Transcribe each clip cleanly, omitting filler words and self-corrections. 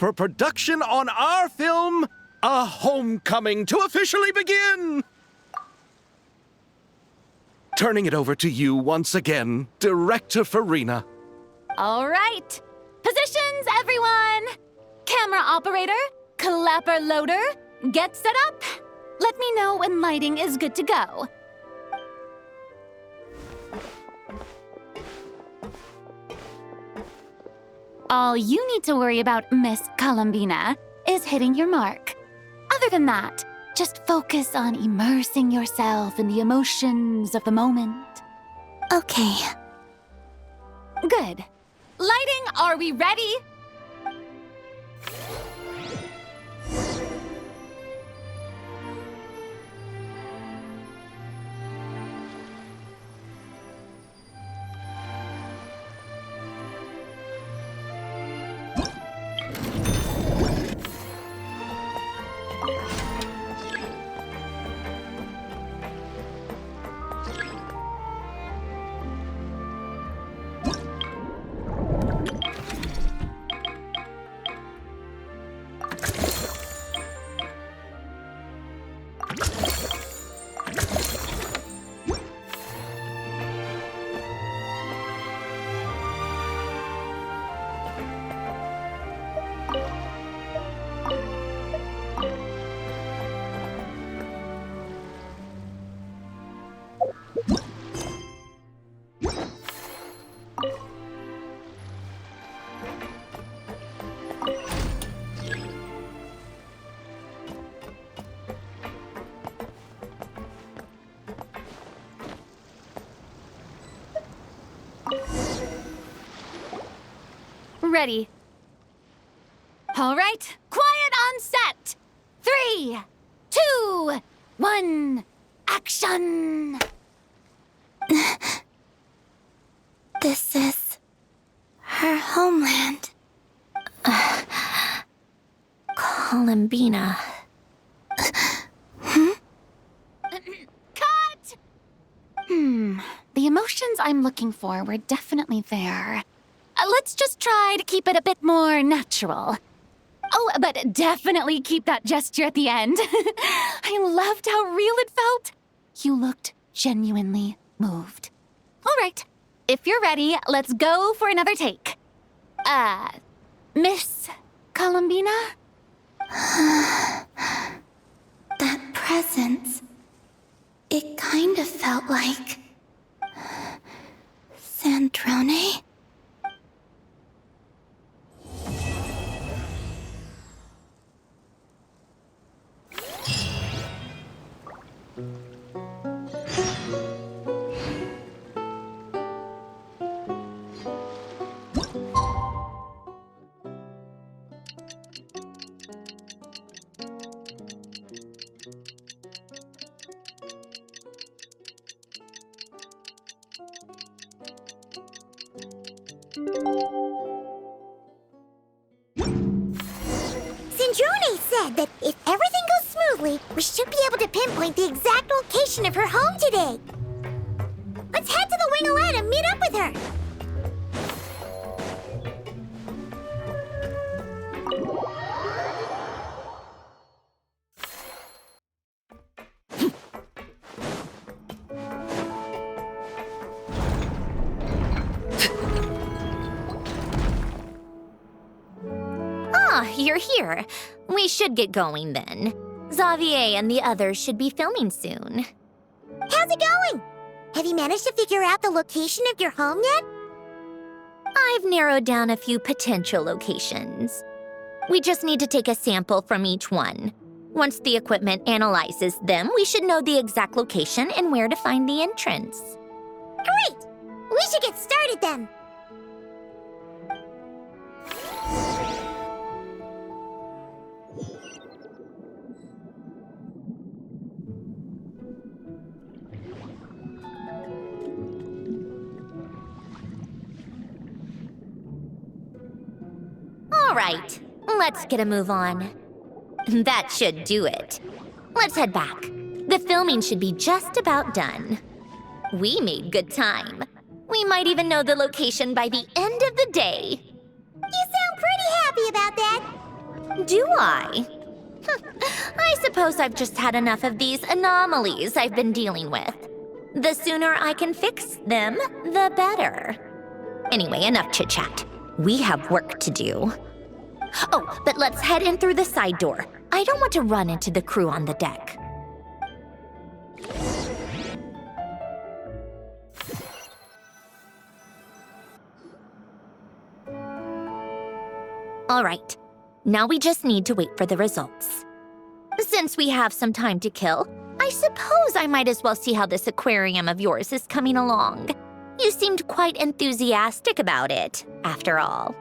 for production on our film, A Homecoming, to officially begin! Turning it over to you once again, Director Farina. All right. Positions, everyone! Camera operator, clapper loader, get set up. Let me know when lighting is good to go. All you need to worry about, Miss Columbina, is hitting your mark. Other than that, just focus on immersing yourself in the emotions of the moment. Okay. Good. Lighting, are we ready? Ready. All right, quiet on set. 3, 2, 1, action! This is her homeland. Columbina. Cut! The emotions I'm looking for were definitely there. Let's just try to keep it a bit more natural. Oh, but definitely keep that gesture at the end. I loved how real it felt. You looked genuinely moved. All right, if you're ready, let's go for another take. Miss Columbina? That presence. It kind of felt like... Sandrone? Sandrone said that if everything goes smoothly, we should be able to pinpoint the exact location of her home today. Let's head to the Wing-O-Lette and meet up with her. You're here. We should get going then. Xavier and the others should be filming soon. How's it going? Have you managed to figure out the location of your home yet? I've narrowed down a few potential locations. We just need to take a sample from each one. Once the equipment analyzes them, we should know the exact location and where to find the entrance. Great! We should get started then. All right, let's get a move on. That should do it. Let's head back. The filming should be just about done. We made good time. We might even know the location by the end of the day. You sound pretty happy about that. Do I? I suppose I've just had enough of these anomalies I've been dealing with. The sooner I can fix them, the better. Anyway, enough chit-chat. We have work to do. Oh, but let's head in through the side door. I don't want to run into the crew on the deck. All right, now we just need to wait for the results. Since we have some time to kill, I suppose I might as well see how this aquarium of yours is coming along. You seemed quite enthusiastic about it, after all.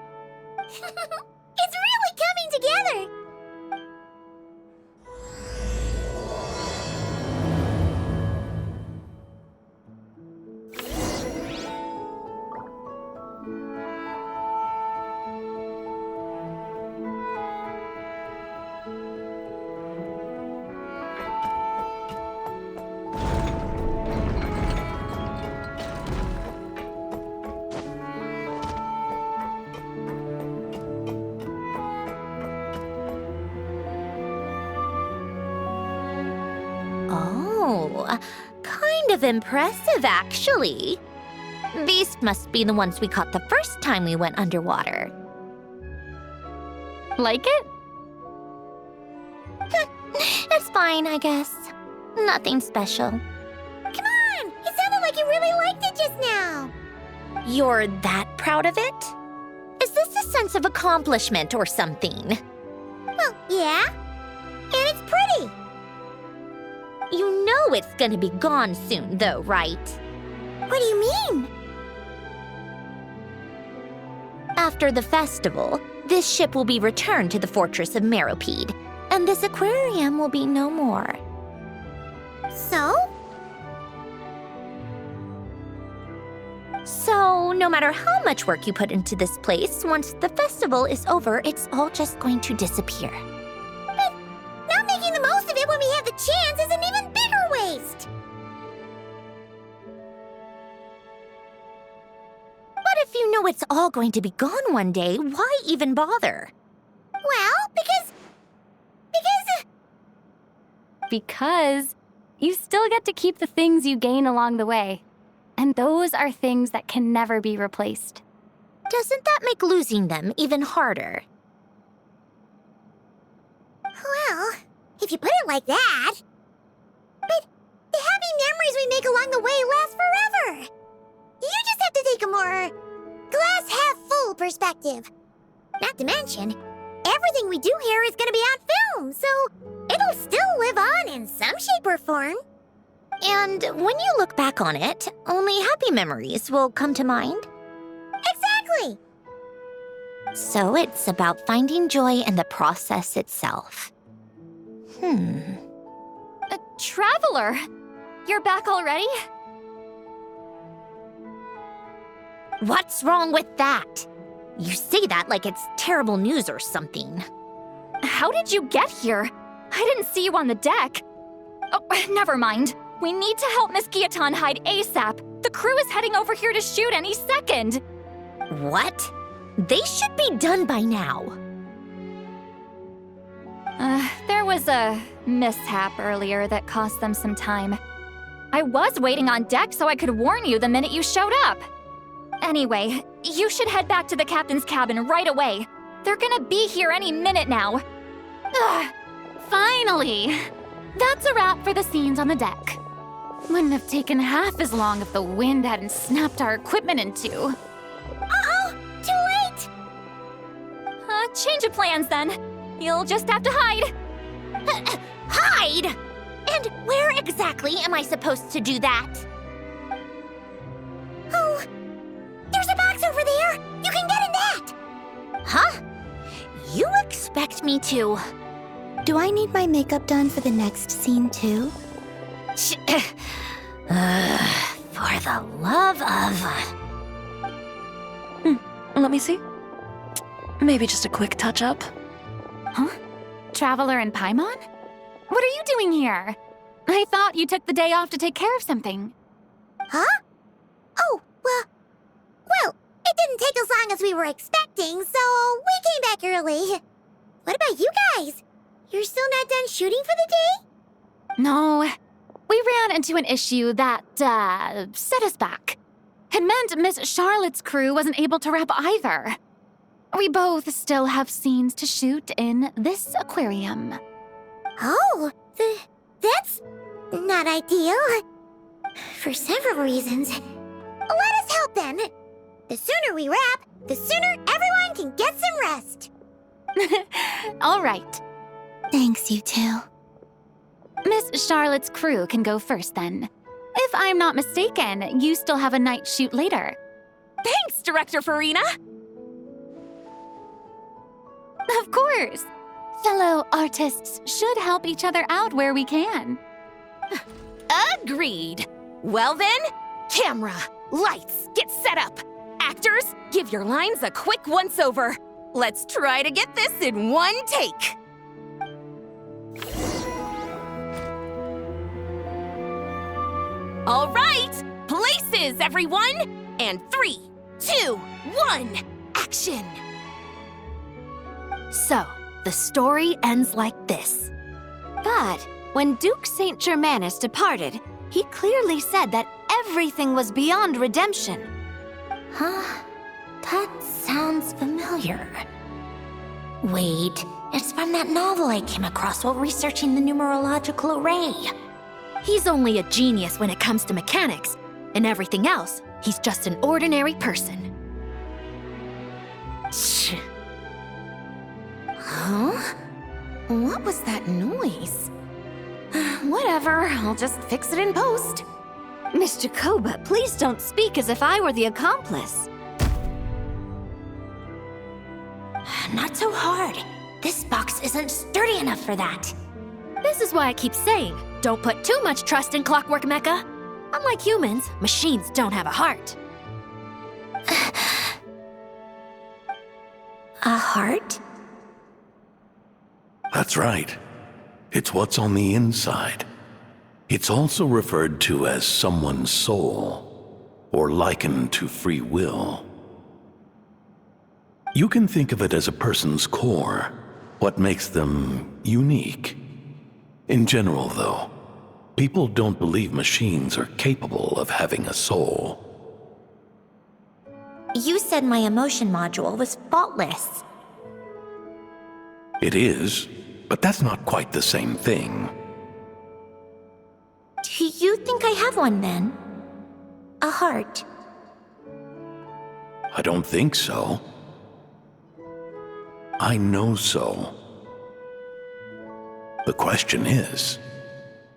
It's really coming together! Oh, kind of impressive, actually. These must be the ones we caught the first time we went underwater. Like it? It's fine, I guess. Nothing special. Come on! It sounded like you really liked it just now! You're that proud of it? Is this a sense of accomplishment or something? Well, yeah. And it's pretty! You know it's gonna be gone soon, though, right? What do you mean? After the festival, this ship will be returned to the fortress of Meropide, and this aquarium will be no more. So? So, no matter how much work you put into this place, once the festival is over, it's all just going to disappear. But not making the most of it when we have the chance is an even bigger waste! But if you know it's all going to be gone one day, why even bother? Well, because Because you still get to keep the things you gain along the way. And those are things that can never be replaced. Doesn't that make losing them even harder? well, if you put it like that. But the happy memories we make along the way last forever. You just have to take a more glass-half-full perspective. Not to mention, everything we do here is gonna be on film, so it'll still live on in some shape or form. And when you look back on it, only happy memories will come to mind? Exactly! So it's about finding joy in the process itself. Traveler! You're back already? What's wrong with that? You say that like it's terrible news or something. How did you get here? I didn't see you on the deck. Oh, never mind. We need to help Miss Guillotin hide ASAP. The crew is heading over here to shoot any second. What? They should be done by now. There was a mishap earlier that cost them some time. I was waiting on deck so I could warn you the minute you showed up. Anyway, you should head back to the captain's cabin right away. They're gonna be here any minute now. Finally! That's a wrap for the scenes on the deck. Wouldn't have taken half as long if the wind hadn't snapped our equipment in two. Uh-oh! Too late! Change of plans then. You'll just have to hide. Hide? And where exactly am I supposed to do that? Oh, there's a box over there! You can get in that! Huh? You expect me to... Do I need my makeup done for the next scene too? For the love of... Let me see. Maybe just a quick touch-up. Huh? Traveler and Paimon? What are you doing here? I thought you took the day off to take care of something. Huh? Oh, well, it didn't take as long as we were expecting, so we came back early. What about you You're still not done shooting for the day? No, we ran into an issue that, set us back. It meant Miss Charlotte's crew wasn't able to wrap either. We both still have scenes to shoot in this aquarium. Oh, that's not ideal. For several reasons. Let us help then. The sooner we wrap, the sooner everyone can get some rest. All right. Thanks, you two. Miss Charlotte's crew can go first then. If I'm not mistaken, you still have a night shoot later. Thanks, Director Farina! Of course. Fellow artists should help each other out where we can. Agreed. Well then, camera, lights, get set up. Actors, give your lines a quick once-over. Let's try to get this in one take. All right, places, everyone! And 3, 2, 1, action! So, the story ends like this. But when Duke Saint Germanus departed, he clearly said that everything was beyond redemption. Huh? That sounds familiar. Wait, it's from that novel I came across while researching the numerological array. He's only a genius when it comes to mechanics, and everything else, he's just an ordinary person. Shh. Huh? What was that noise? Whatever, I'll just fix it in post. Mr. Koba, please don't speak as if I were the accomplice. Not so hard. This box isn't sturdy enough for that. This is why I keep saying, don't put too much trust in Clockwork Mecha. Unlike humans, machines don't have a heart. A heart? That's right. It's what's on the inside. It's also referred to as someone's soul, or likened to free will. You can think of it as a person's core, what makes them unique. In general, though, people don't believe machines are capable of having a soul. You said my emotion module was faultless. It is, but that's not quite the same thing. Do you think I have one then? A heart? I don't think so. I know so. The question is,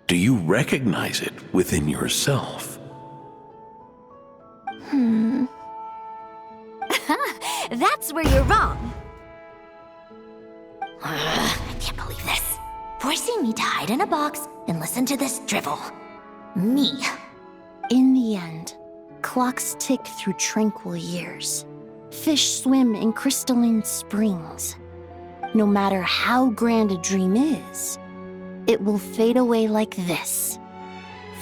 do you recognize it within yourself? That's where you're wrong. I can't believe this. Forcing me to hide in a box and listen to this drivel. Me. In the end, clocks tick through tranquil years. Fish swim in crystalline springs. No matter how grand a dream is, it will fade away like this.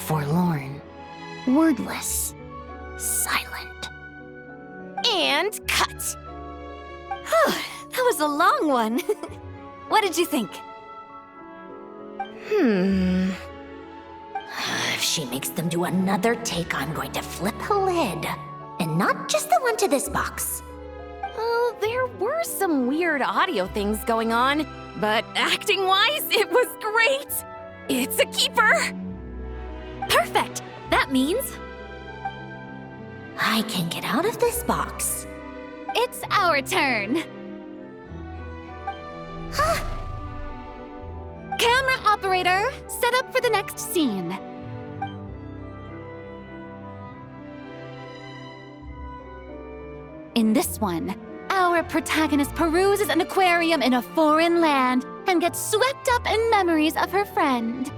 Forlorn, wordless, silent. And cut. That was a long one. What did you think? If she makes them do another take, I'm going to flip a lid. And not just the one to this box. Well, there were some weird audio things going on, but acting-wise, it was great. It's a keeper. Perfect! That means I can get out of this box. It's our turn. Camera operator, set up for the next scene. In this one, our protagonist peruses an aquarium in a foreign land and gets swept up in memories of her friend.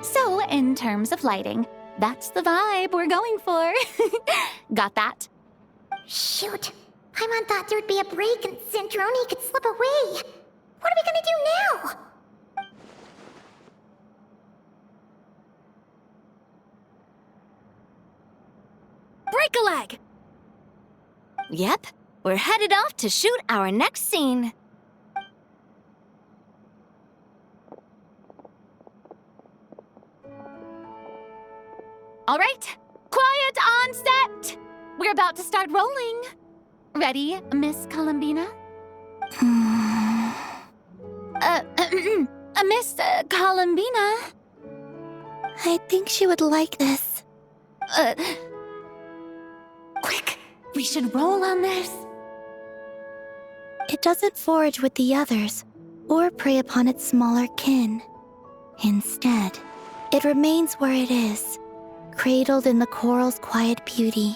So, in terms of lighting, that's the vibe we're going for. Got that? Shoot. Paimon thought there'd be a break and Zandroni could slip away. What are we gonna do now? break a leg! Yep, we're headed off to shoot our next scene. All right, quiet on set! We're about to start rolling. Ready, Miss Columbina? Miss Columbina? I think she would like this. Quick, we should roll on this. It doesn't forage with the others or prey upon its smaller kin. Instead, it remains where it is, cradled in the coral's quiet beauty,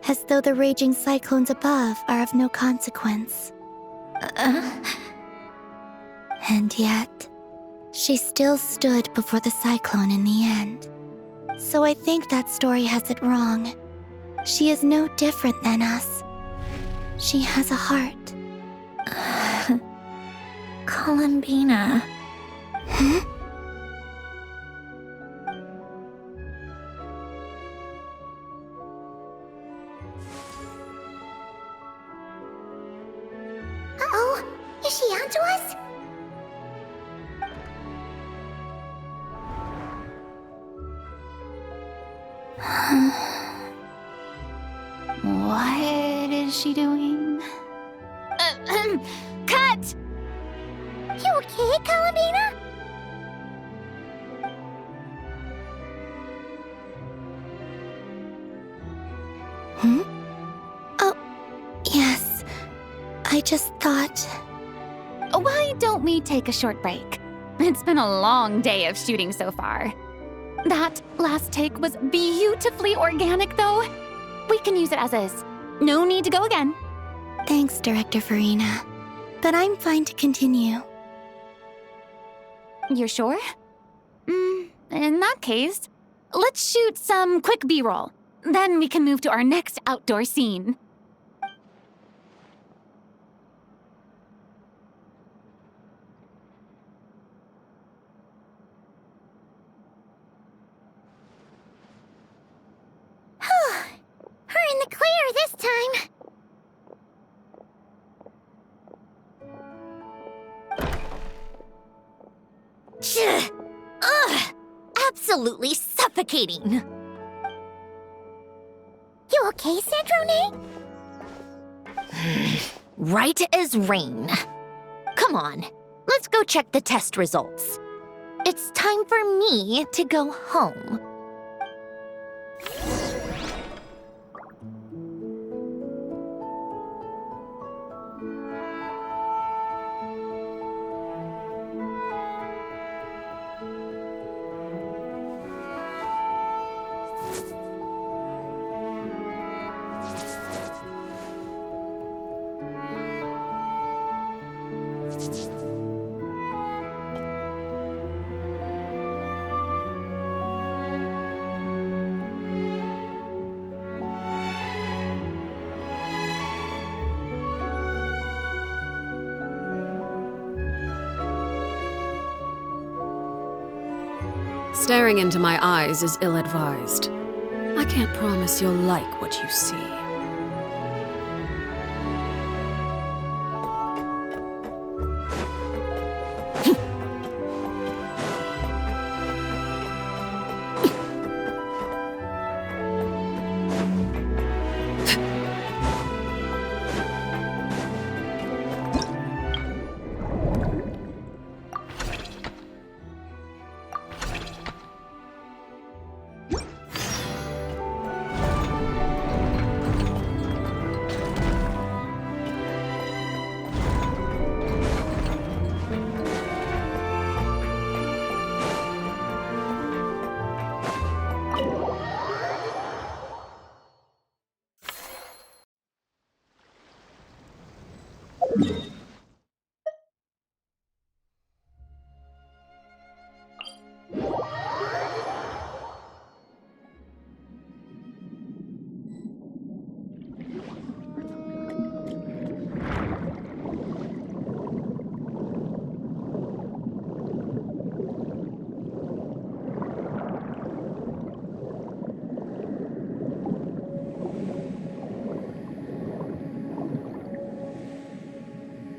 as though the raging cyclones above are of no consequence. And yet, she still stood before the cyclone in the end. So I think that story has it wrong. She is no different than us. She has a heart. Columbina. Uh-oh, is she onto us? What is she doing? Cut! You okay, Columbina? Oh, yes. I just thought... Why don't we take a short break? It's been a long day of shooting so far. That last take was beautifully organic, though. We can use it as is. No need to go again. Thanks, Director Farina. But I'm fine to continue. You're sure? In that case, let's shoot some quick B-roll. Then we can move to our next outdoor scene. We're in the clear this time. Ugh! Absolutely suffocating. You okay, Sandrone? Right as rain. Come on, let's go check the test results. It's time for me to go home. Staring into my eyes is ill-advised. I can't promise you'll like what you see.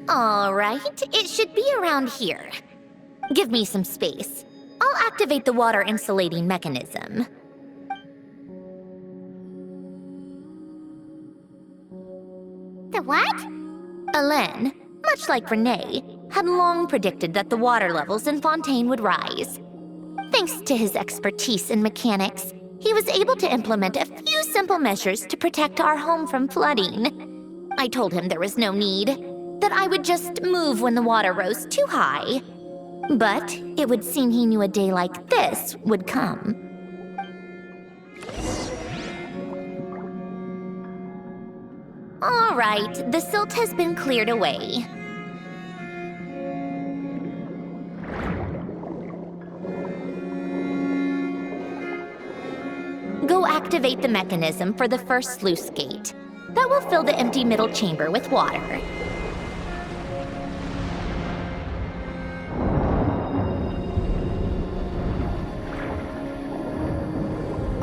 All right, it should be around here. Give me some space. I'll activate the water insulating mechanism. what? Alain, much like Renee, had long predicted that the water levels in Fontaine would rise. Thanks to his expertise in mechanics, he was able to implement a few simple measures to protect our home from flooding. I told him there was no need, that I would just move when the water rose too high. But it would seem he knew a day like this would come. All right, the silt has been cleared away. Go activate the mechanism for the first sluice gate. That will fill the empty middle chamber with water.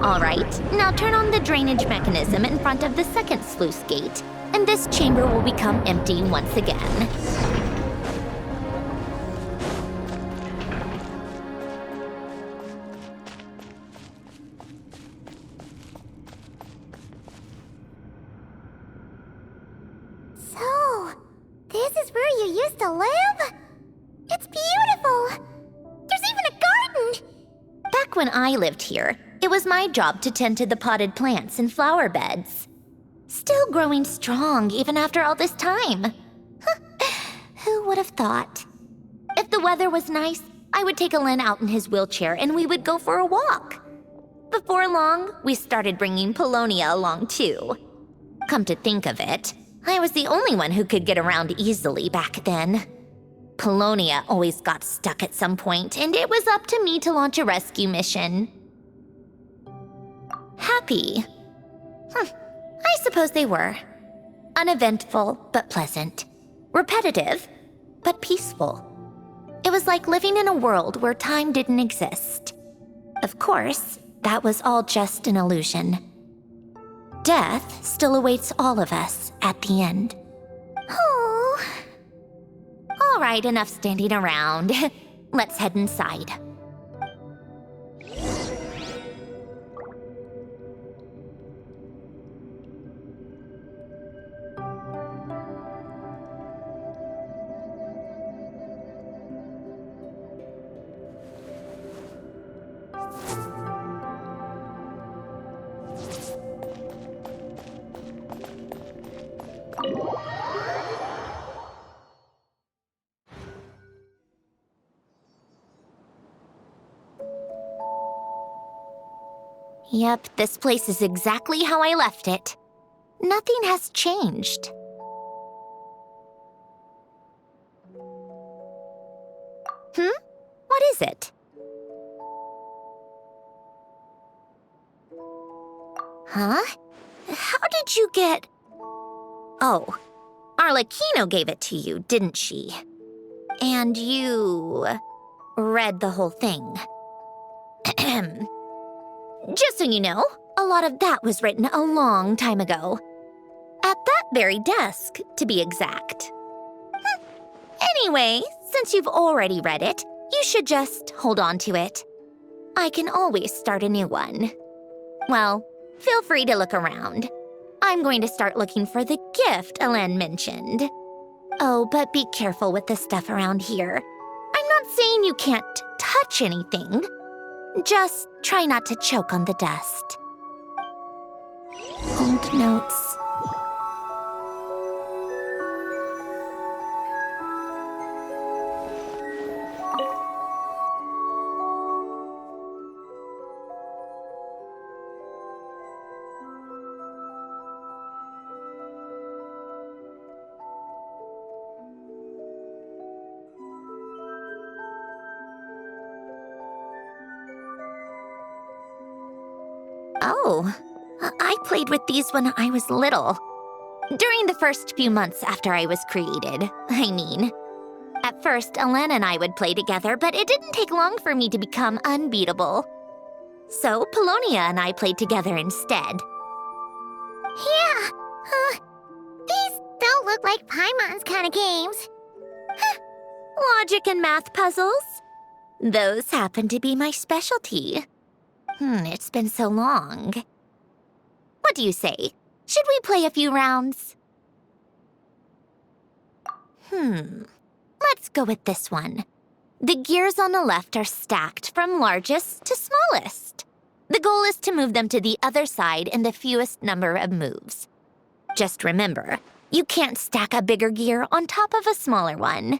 All right, now turn on the drainage mechanism in front of the second sluice gate, and this chamber will become empty once again. So, this is where you used to live? It's beautiful! There's even a garden! Back when I lived here, it was my job to tend to the potted plants and flower beds. Still growing strong even after all this time. Who would have thought? If the weather was nice, I would take Alain out in his wheelchair and we would go for a walk. Before long, we started bringing Polonia along too. Come to think of it, I was the only one who could get around easily back then. Polonia always got stuck at some point, and it was up to me to launch a rescue mission. Happy? I suppose they were. Uneventful, but pleasant. Repetitive, but peaceful. It was like living in a world where time didn't exist. Of course, that was all just an illusion. Death still awaits all of us at the end. Oh. All right, enough standing around. Let's head inside. Yep, this place is exactly how I left it. Nothing has changed. What is it? Huh? How did you get... Oh, Arlecchino gave it to you, didn't she? And you... read the whole thing. Just so you know, a lot of that was written a long time ago. At that very desk, to be exact. Anyway, since you've already read it, you should just hold on to it. I can always start a new one. Well, feel free to look around. I'm going to start looking for the gift Alain mentioned. Oh, but be careful with the stuff around here. I'm not saying you can't touch anything. Just try not to choke on the dust. Old notes. Oh, I played with these when I was little. During the first few months after I was created, I mean. At first, Alain and I would play together, but it didn't take long for me to become unbeatable. So, Polonia and I played together instead. Yeah, these don't look like Paimon's kind of games. Logic and math puzzles? Those happen to be my specialty. It's been so long. What do you say? Should we play a few rounds? Let's go with this one. The gears on the left are stacked from largest to smallest. The goal is to move them to the other side in the fewest number of moves. Just remember, you can't stack a bigger gear on top of a smaller one.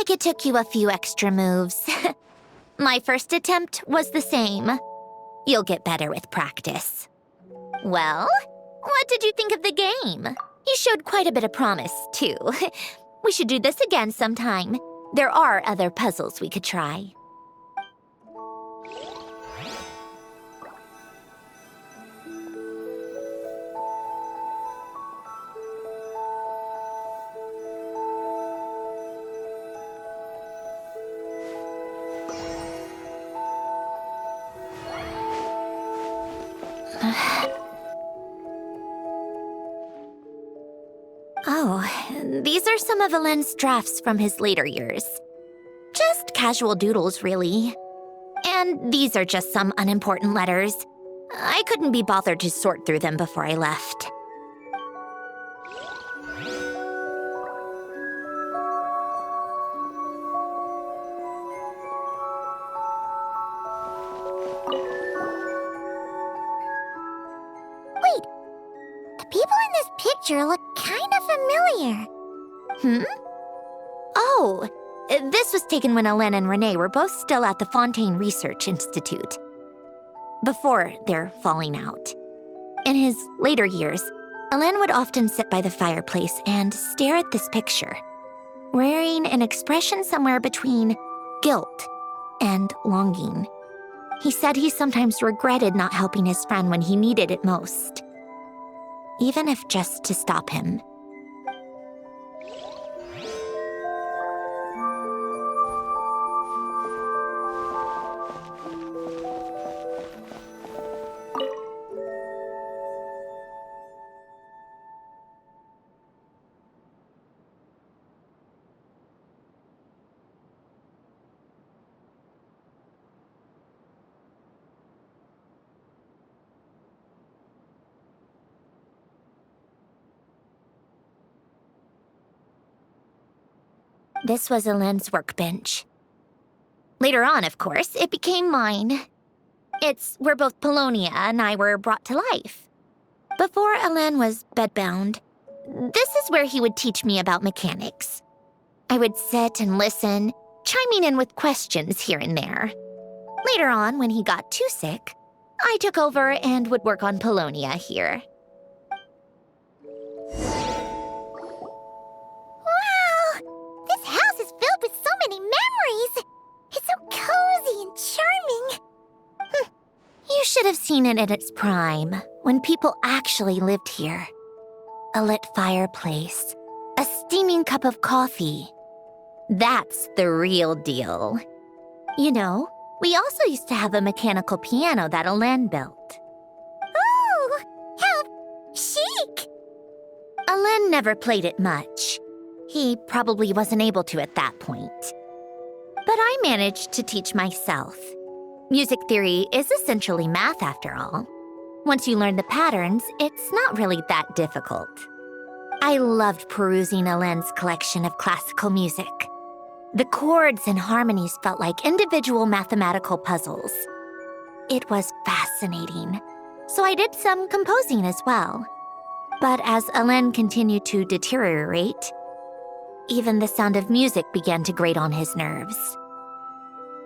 like it took you a few extra moves. My first attempt was the same. You'll get better with practice. Well, what did you think of the game? You showed quite a bit of promise, too. We should do this again sometime. There are other puzzles we could try. Oh, these are some of Alen's drafts from his later years. Just casual doodles, really. And these are just some unimportant letters. I couldn't be bothered to sort through them before I left. Wait, the people in this picture look kind of familiar. Oh, this was taken when Alen and Renee were both still at the Fontaine Research Institute. Before their falling out. In his later years, Alen would often sit by the fireplace and stare at this picture, wearing an expression somewhere between guilt and longing. He said he sometimes regretted not helping his friend when he needed it most, even if just to stop him. This was Alen's workbench. Later on, of course, it became mine. It's where both Polonia and I were brought to life. Before Alen was bedbound, this is where he would teach me about mechanics. I would sit and listen, chiming in with questions here and there. Later on, when he got too sick, I took over and would work on Polonia here. This house is filled with so many memories! It's so cozy and charming! You should have seen it at its prime, when people actually lived here. A lit fireplace, a steaming cup of coffee. That's the real deal. You know, we also used to have a mechanical piano that Alen built. Ooh, how chic! Alen never played it much. He probably wasn't able to at that point. But I managed to teach myself. Music theory is essentially math after all. Once you learn the patterns, it's not really that difficult. I loved perusing Alen's collection of classical music. The chords and harmonies felt like individual mathematical puzzles. It was fascinating, so I did some composing as well. But as Alen continued to deteriorate, even the sound of music began to grate on his nerves.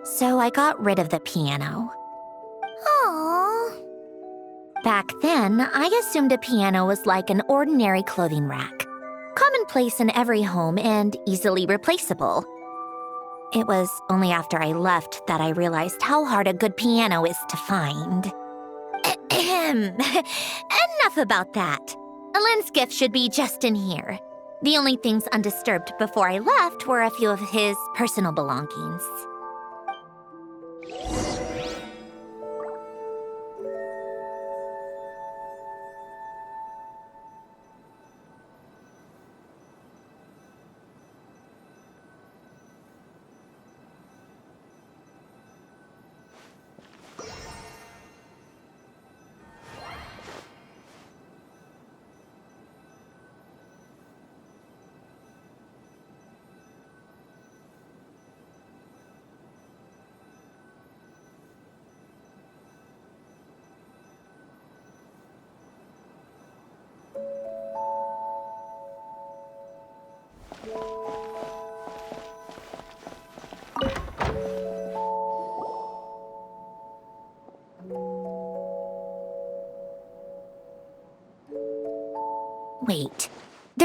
So I got rid of the piano. Aww. Back then, I assumed a piano was like an ordinary clothing rack, commonplace in every home and easily replaceable. It was only after I left that I realized how hard a good piano is to find. Enough about that. Alen's gift should be just in here. The only things undisturbed before I left were a few of his personal belongings.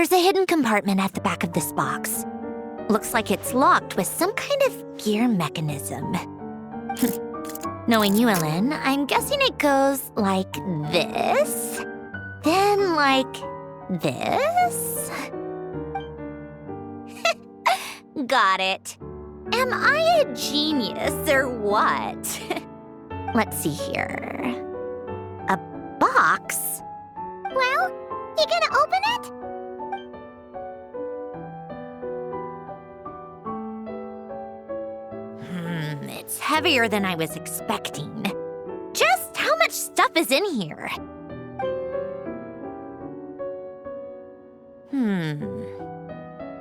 There's a hidden compartment at the back of this box. Looks like it's locked with some kind of gear mechanism. Knowing you, Ellen, I'm guessing it goes like this, then like this. Got it. Am I a genius or what? Let's see here. A box? Well, you gonna open it? It's heavier than I was expecting. Just how much stuff is in here?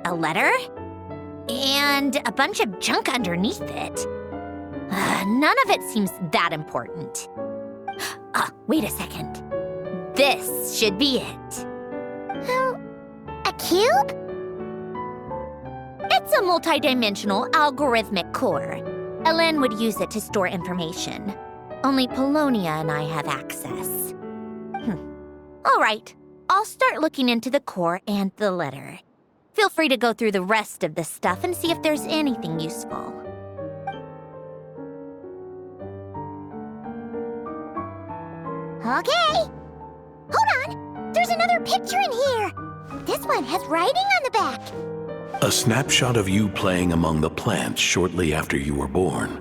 A letter? And a bunch of junk underneath it. None of it seems that important. Wait a second. This should be it. A cube? It's a multidimensional algorithmic core. Ellen would use it to store information. Only Polonia and I have access. All right, I'll start looking into the core and the letter. Feel free to go through the rest of the stuff and see if there's anything useful. Okay. Hold on. There's another picture in here. This one has writing on the back. A snapshot of you playing among the plants shortly after you were born.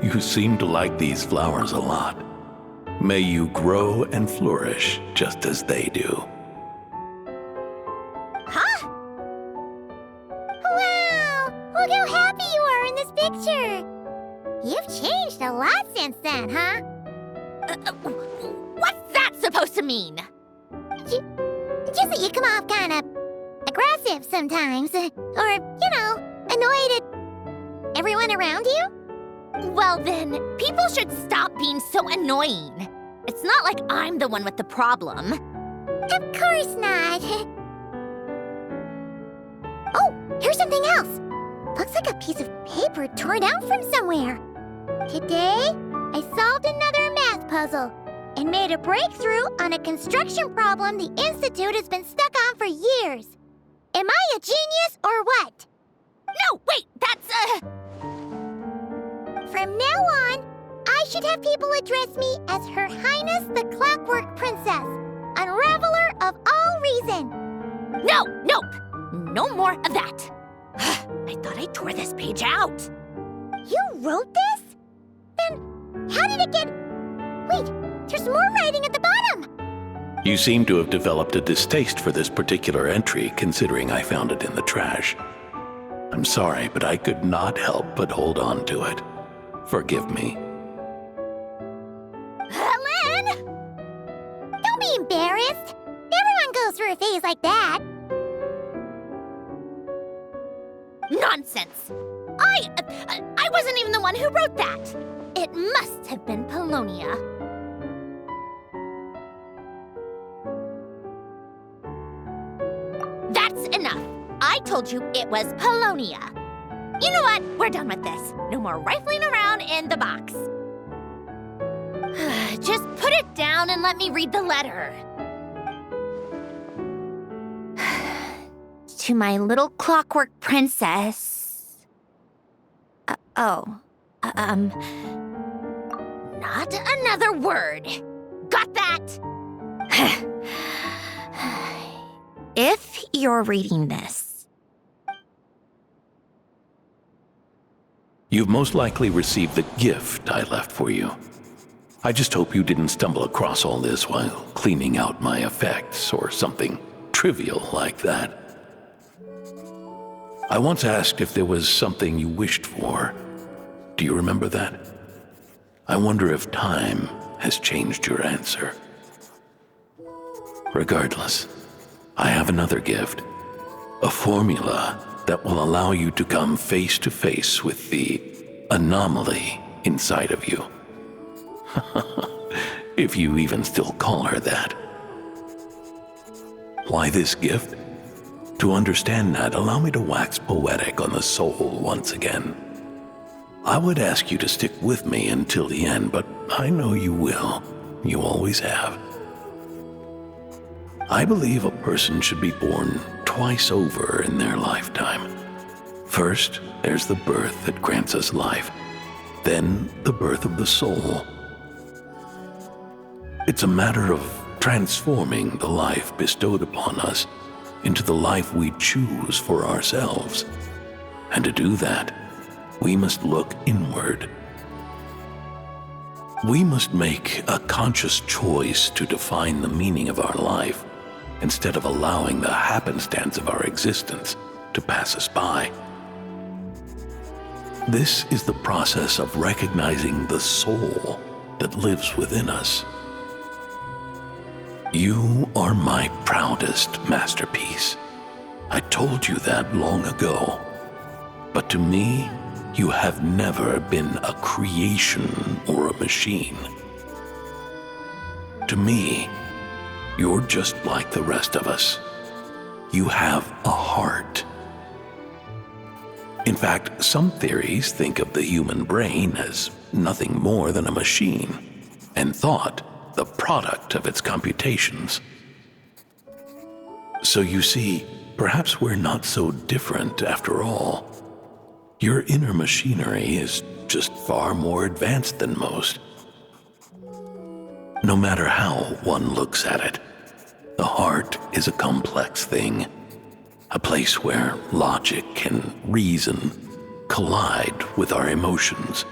You seem to like these flowers a lot. May you grow and flourish just as they do. Huh? Wow! Look how happy you are in this picture. You've changed a lot since then, huh? What's that supposed to mean? Just that you come off kind of aggressive sometimes. Or, annoyed at everyone around you. Well then, people should stop being so annoying. It's not like I'm the one with the problem. Of course not. Oh, here's something else. Looks like a piece of paper torn out from somewhere. Today, I solved another math puzzle and made a breakthrough on a construction problem the Institute has been stuck on for years. Am I a genius or what? No, wait, that's From now on, I should have people address me as Her Highness the Clockwork Princess, unraveler of all reason. No more of that. I thought I tore this page out. You wrote this? Then how did it get... Wait, there's more writing at the bottom. You seem to have developed a distaste for this particular entry, considering I found it in the trash. I'm sorry, but I could not help but hold on to it. Forgive me. Helen! Don't be embarrassed. Everyone goes through a phase like that. Nonsense. I wasn't even the one who wrote that. It must have been Polonia. That's enough. I told you it was Polonia. You know what? We're done with this. No more rifling around in the box. Just put it down and let me read the letter. To my little clockwork princess. Not another word. Got that? If you're reading this, You've most likely received the gift I left for you. I just hope you didn't stumble across all this while cleaning out my effects or something trivial like that. I once asked if there was something you wished for. Do you remember that? I wonder if time has changed your answer. Regardless, I have another gift. A formula that will allow you to come face to face with the anomaly inside of you. If you even still call her that. Why this gift? To understand that, allow me to wax poetic on the soul once again. I would ask you to stick with me until the end, but I know you will. You always have. I believe a person should be born twice over in their lifetime. First, there's the birth that grants us life, then the birth of the soul. It's a matter of transforming the life bestowed upon us into the life we choose for ourselves. And to do that, we must look inward. We must make a conscious choice to define the meaning of our life instead of allowing the happenstance of our existence to pass us by. This is the process of recognizing the soul that lives within us. You are my proudest masterpiece. I told you that long ago. But to me, you have never been a creation or a machine. To me, you're just like the rest of us. You have a heart. In fact, some theories think of the human brain as nothing more than a machine, and thought the product of its computations. So you see, perhaps we're not so different after all. Your inner machinery is just far more advanced than most. No matter how one looks at it, the heart is a complex thing, a place where logic and reason collide with our emotions.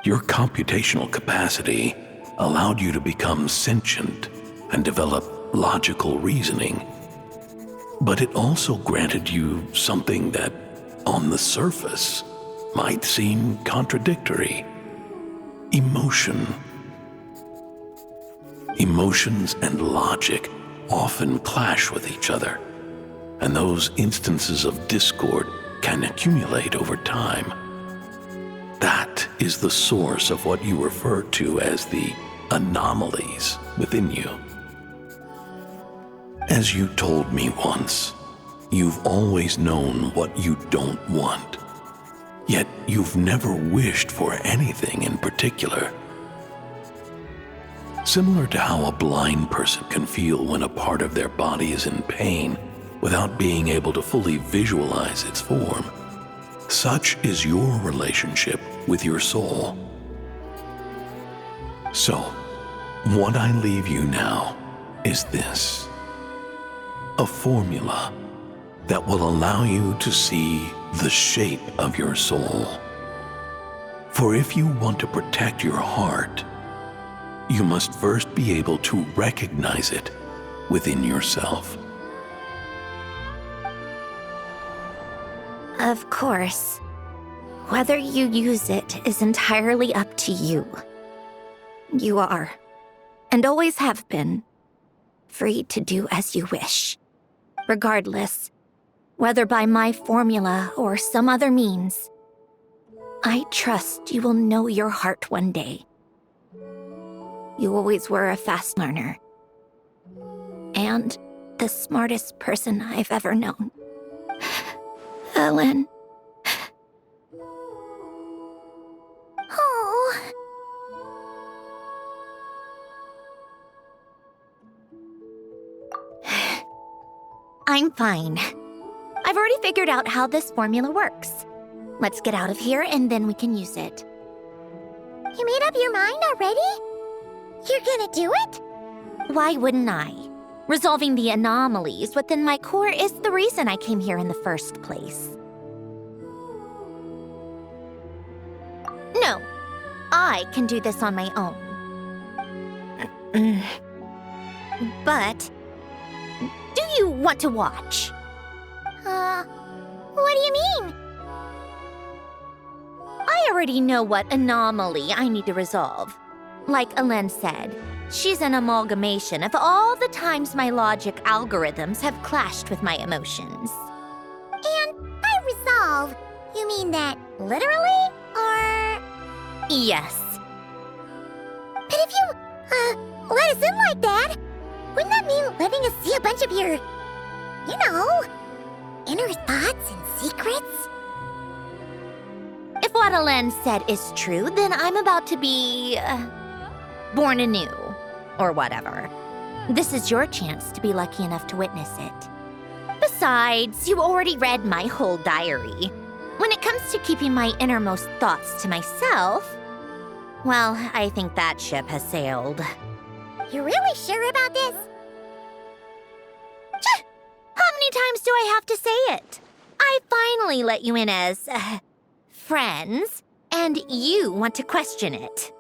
Your computational capacity allowed you to become sentient and develop logical reasoning, but it also granted you something that, on the surface, might seem contradictory: emotion. Emotions and logic often clash with each other, and those instances of discord can accumulate over time. That is the source of what you refer to as the anomalies within you. As you told me once, you've always known what you don't want, yet you've never wished for anything in particular. Similar to how a blind person can feel when a part of their body is in pain without being able to fully visualize its form, such is your relationship with your soul. So, what I leave you now is this: a formula that will allow you to see the shape of your soul. For if you want to protect your heart, you must first be able to recognize it within yourself. Of course. Whether you use it is entirely up to you. You are, and always have been, free to do as you wish. Regardless, whether by my formula or some other means, I trust you will know your heart one day. You always were a fast learner, and the smartest person I've ever known. Ellen. Oh. I'm fine. I've already figured out how this formula works. Let's get out of here and then we can use it. You made up your mind already? You're gonna do it? Why wouldn't I? Resolving the anomalies within my core is the reason I came here in the first place. No, I can do this on my own. But, do you want to watch? What do you mean? I already know what anomaly I need to resolve. Like Ellen said, she's an amalgamation of all the times my logic algorithms have clashed with my emotions. And by resolve, you mean that literally, or...? Yes. But if you, let us in like that, wouldn't that mean letting us see a bunch of your, inner thoughts and secrets? If what Ellen said is true, then I'm about to be... born anew, or whatever. This is your chance to be lucky enough to witness it. Besides, you already read my whole diary. When it comes to keeping my innermost thoughts to myself, well, I think that ship has sailed. You're really sure about this? How many times do I have to say it? I finally let you in as, friends, and you want to question it.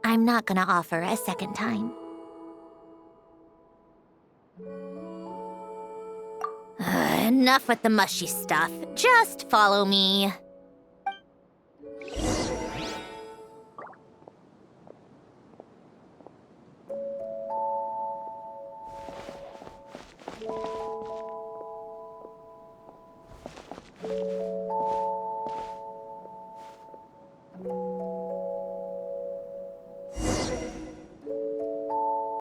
I'm not gonna offer a second time. Enough with the mushy stuff. Just follow me.